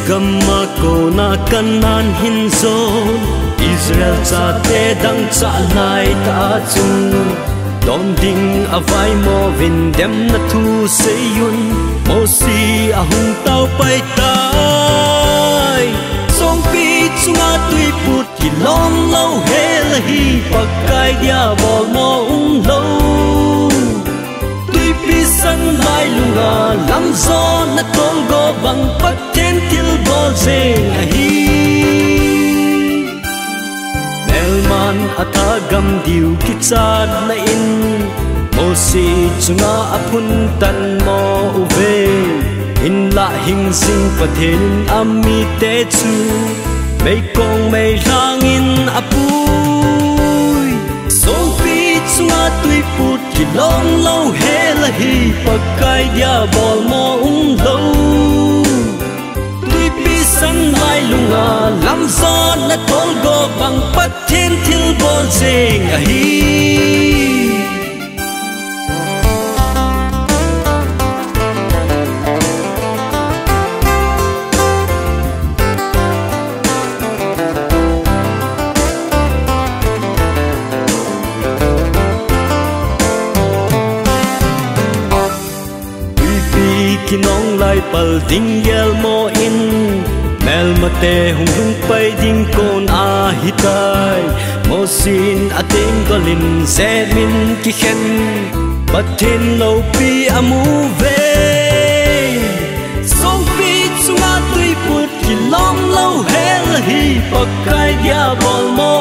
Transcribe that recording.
gamma kona kanan hinzo Israel cha te dang cha lai ta chung Don ding avai mo vin dem na thu seyun mo si ahung tau pai tai song pi chunga tui put ki long lo he la hi pakai dia bol mo lo tui pi sang lai lunga lam zo na tol go bang pat ten til bol ze hi Elman atagam diu kichat na in mo si chunga apun tan mo uve in la hing sing pathin ami te chu mei kong mei rang in apui song pi chunga tui put ki long lo he la hi pakai dia bol mo lo sang lai lunga lam zon na tol go bang pat thiên thil bol zeng a hi kinong lai pal ding yel mo in mel mate hung hung pai ding kon a hitai mo sin ating golin se min ki khen pathin lo pi amu ve song pi chunga tui put ki long lo hel hi pakai dia bol mo